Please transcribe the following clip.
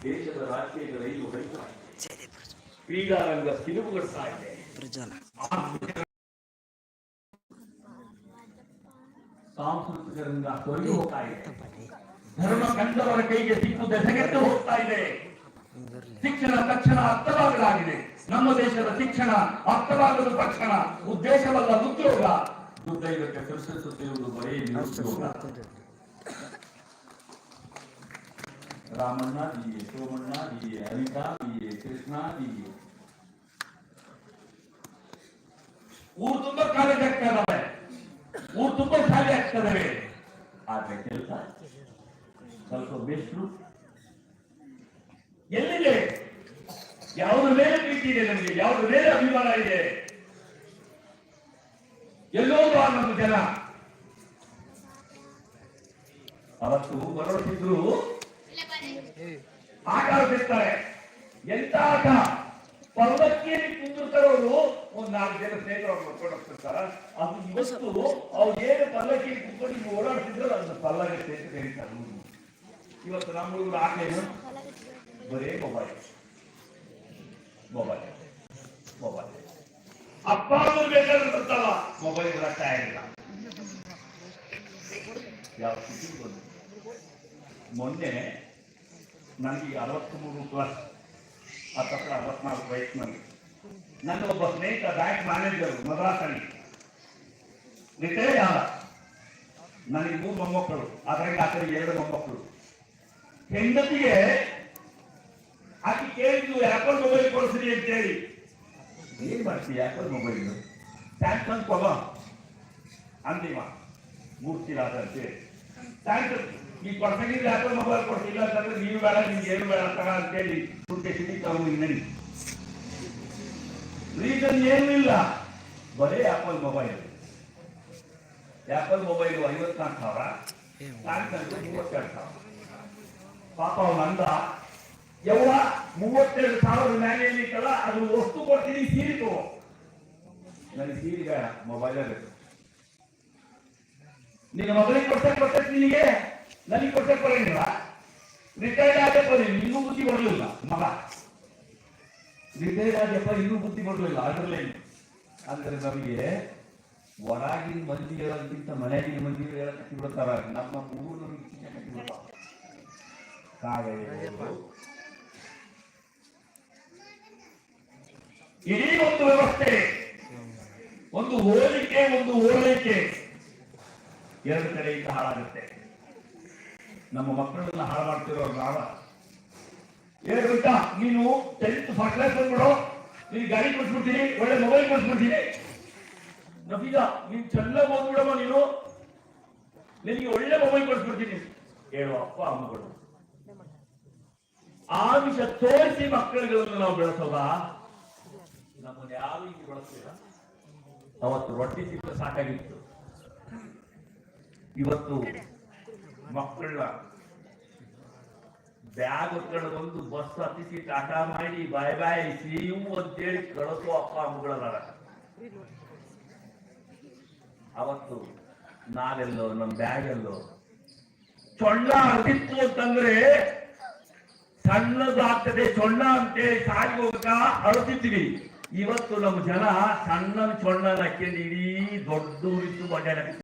ದೇಶದ ರಾಜ್ಯದ ರೈಲು ಹೊರಡ್ತಾ ಇದೆ, ಕ್ರೀಡಾರಂಗ ತಿರುಗುಗೊಳ್ತಾ ಇದೆ, ಸಾಂಸ್ಕೃತಿಕ ರಂಗ ತೊರೆದು ಹೋಗ್ತಾ ಇದೆ, ಧರ್ಮ ಕಂಡವರ ಕೈಗೆ ಸಿಕ್ಕು ದೆಸಗೆಟ್ಟು ಹೋಗ್ತಾ ಇದೆ. ಶಿಕ್ಷಣ ತಕ್ಷಣ ಅರ್ಥವಾಗಲಾಗಿದೆ. ನಮ್ಮ ದೇಶದ ಶಿಕ್ಷಣ ಅರ್ಥವಾಗದ ತಕ್ಷಣ ಉದ್ದೇಶವಲ್ಲ ಉದ್ಯೋಗ, ದುರ್ದೈವಕ್ಕೆ ಸೃಷ್ಟಿಸುತ್ತಿರುವುದು ಬರೀ ನಿರುದ್ಯೋಗ. Ramanna BA, Somanna BA, Anita BA, Krishna BA, ಊರು ತುಂಬಾ ಕಾಲೇಜ್ ಆಗ್ತಾ ಇದಾವೆ, ಊರು ತುಂಬಾ ಶಾಲೆ ಆಗ್ತದವೆ. ಆದ್ರೆ ಕೆಲಸ ಸ್ವಲ್ಪ ಬೇಸ್ರು ಎಲ್ಲಿದೆ? ಯಾವುದ್ರ ಮೇಲೆ ಪ್ರೀತಿ ಇದೆ ನಮಗೆ? ಯಾವುದ್ರ ಮೇಲೆ ಅಭಿಮಾನ ಇದೆ? ಎಲ್ಲೋ ನಮ್ಮ ಜನ ಅವತ್ತು ಬರೋದಿದ್ರು ಆಟ ಆಡ್ತಿರ್ತಾರೆ. ಎಂತ ಆಟ? ಪರ್ವಕ್ಕೆ ಕುಂದಿರ್ತಾರವರು ಒಂದ್ 4 ಜನ ಸ್ನೇಹಿತರು ನೋಡ್ಕೊಂಡು ಹೋಗ್ತಿರ್ತಾರ. ಅದು ಇವತ್ತು ಅವ್ರು ಏನು ಪಲ್ಲಕ್ಕಿ ಕುತ್ಕೊಂಡು ಓಡಾಡ್ತಿದ್ರು ಅದನ್ನ ಪಲ್ಲಕ್ಕೆ ಸ್ನೇಹಿತರು ಹೇಳ್ತಾರೆ. ಇವತ್ತು ನಮ್ಮ ಹುಡುಗರು ಆಟ ಏನು? ಬರೇ ಮೊಬೈಲ್ ಮೊಬೈಲ್ ಮೊಬೈಲ್. ಅಪ್ಪ ಅವರು ಬೇಕಾದ್ರೆ ಬರ್ತಾವ, ಮೊಬೈಲ್ ರೊಕ್ಕ ಆಗಿಲ್ಲ. ಯಾವ ಸ್ಥಿತಿ ಬಂದು ಮೊನ್ನೆ ನನಗೆ 63 ಪ್ಲಸ್, 64 ವಯಸ್ಸಿನಲ್ಲಿ ನನ್ನ ಒಬ್ಬ ಸ್ನೇಹಿತ ಬ್ಯಾಂಕ್ ಮ್ಯಾನೇಜರ್ ಮದ್ರಾಸಲ್ಲಿ ರಿಟೈರ್ಡ್ ಆದ. ನನಗೆ 3 ಮೊಮ್ಮಕ್ಕಳು, ಅದರಲ್ಲಿ ಆತನಿಗೆ 2 ಮೊಮ್ಮಕ್ಕಳು. ಹೆಂಡತಿಗೆ ಆಕೆ ಕೇಳಿದ್ದು ಆಪಲ್ ಮೊಬೈಲ್ ಕೊಡಿಸ್ರಿ ಅಂತ ಹೇಳಿ. ಏನ್ ಮಾಡ್ತೀವಿ? ಆಪಲ್ ಮೊಬೈಲ್ ಸ್ಯಾಮ್ಸಂಗ್ ಕೊಡ ಅಂದಿವ ಮೂರ್ತಿರಾದ ಅಂತೇಳಿ. ಸ್ಯಾಮ್ಸಂಗ್ ಈ ಕೊಡ್ಸಂಗಿದ್ರೆ ಆಪಲ್ ಮೊಬೈಲ್ ಕೊಡ್ತಿಲ್ಲ ಅಂತಂದ್ರೆ ನೀವು ಬೇಡ, ನಿಮ್ಗೆ ಏನು ಬೇಡ ತಗ ಅಂತೇಳಿ ದುಡ್ಡು ಸಿಡಿತಾವು. ನಡಿ ರೀಸನ್ ಏನೂ ಇಲ್ಲ, ಬರೇ apple mobile. Apple mobile 54,000, Samsung 32,000. ಪಾಪ ಅವನಂದ ಯವ್ವ 32,000 ಮ್ಯಾನೇಜ್ ಇತ್ತಲ್ಲ, ಅದು ವಸ್ತು ಕೊಡ್ತೀನಿ, ಸೀರೆ ತಗೋ. ನನಗೆ ಸೀರೆ ಬೇಡ, ಮೊಬೈಲ್ ಬೇಕು. ನಿನ್ನ ಮೊಬೈಲ್ ಕೊಡ್ಸಕ್ ನಿನಗೆ, ನನಗೆ ಕೊಡ್ಸಕ್ ಬರಂಗಿಲ್ಲ. ರಿಟೈರ್ಡ್ ಆಗಪ್ಪ, ಇನ್ನೂ ಬುದ್ಧಿ ಬರಲಿಲ್ಲ ಮಗ. ರಿಟೈರ್ಡ್ ಆಗಪ್ಪ, ಇನ್ನೂ ಬುದ್ಧಿ ಬರಲಿಲ್ಲ. ಅದರಲ್ಲೇ ಅಂದ್ರೆ ನಮಗೆ ಹೊರಗಿನ ಮಂದಿ ಹೇಳೋದಕ್ಕಿಂತ ಮನೆಯಾಗಿನ ಮಂದಿ ಹೇಳಕ್ಕೆ ಬಿಡ್ತಾರ. ನಮ್ಮ ಊರು ಇಡೀ ಒಂದು ವ್ಯವಸ್ಥೆ, ಒಂದು ಹೋಲಿಕೆ, ಒಂದು ಓಲೈಕೆ, 2 ಕಡೆಯಿಂದ ಹಾಳಾಗುತ್ತೆ. ನಮ್ಮ ಮಕ್ಕಳನ್ನ ಹಾಳು ಮಾಡ್ತಿರೋ ನಾವ. ಹೇಳ್ಬಿಟ್ಟ ನೀನು 10th ಫಸ್ಟ್ ಕ್ಲಾಸ್ ಬಂದ್ಬಿಡು, ನೀನು ಗಾಡಿ ಕೊಡ್ಸ್ಬಿಡ್ತೀನಿ, ಒಳ್ಳೆ ಮೊಬೈಲ್ ಕೊಡ್ಸ್ಬಿಡ್ತೀನಿ. ನಫೀಜ ನೀನ್ ಚೆನ್ನಾಗಿ ಬಂದ್ಬಿಡಮ್ಮ, ನೀನು ನಿನಗೆ ಒಳ್ಳೆ ಮೊಬೈಲ್ ಕೊಡ್ಸ್ಬಿಡ್ತೀನಿ ಹೇಳುವ ಅಪ್ಪ ಅಮ್ಮಗಳು. ಆಮಿಷ ತೋರಿಸಿ ಮಕ್ಕಳುಗಳನ್ನು ನಾವು ಬೆಳೆಸೋದ? ನಮ್ಮನ್ನು ಯಾವ ರೀತಿ ಬೆಳೆಸ್ತೀರ? ಅವತ್ತು ರೊಟ್ಟಿ ಸಿಕ್ಕ ಸಾಕಾಗಿತ್ತು. ಇವತ್ತು ಮಕ್ಕಳನ್ನ ಬ್ಯಾಗ್ ಹೊತ್ಕೊಂಡು ಬಂದು ಬಸ್ ಹತ್ತಿಸಿ ಟಾಟಾ ಮಾಡಿ ಬಾಯ್ ಬಾಯ್ ಸಿಯು ಅಂತೇಳಿ ಕಳಿಸೋ ಅಪ್ಪ ಅಮ್ಮಗಳಲ್ಲ. ಅವತ್ತು ನಾವೆಲ್ಲೋ ನಮ್ಮ ಬ್ಯಾಗ್ ಎಲ್ಲೋ ಚೊಣ್ಣ ಅರ್ದಿತ್ತು ಅಂತಂದ್ರೆ ಸಣ್ಣದಾಗ್ತದೆ ಚೊಣ್ಣ ಅಂತೇಳಿ ಸಾಗಿ ಹೋಗಕ ಅಳ್ತಿದ್ವಿ. ಇವತ್ತು ನಮ್ಮ ಜನ ಸಣ್ಣ ಚೊಣ್ಣ ಹಾಕೊಂಡು ಇಡೀ ದೊಡ್ಡ ಊರಿತ್ತು ಬಡ್ಡ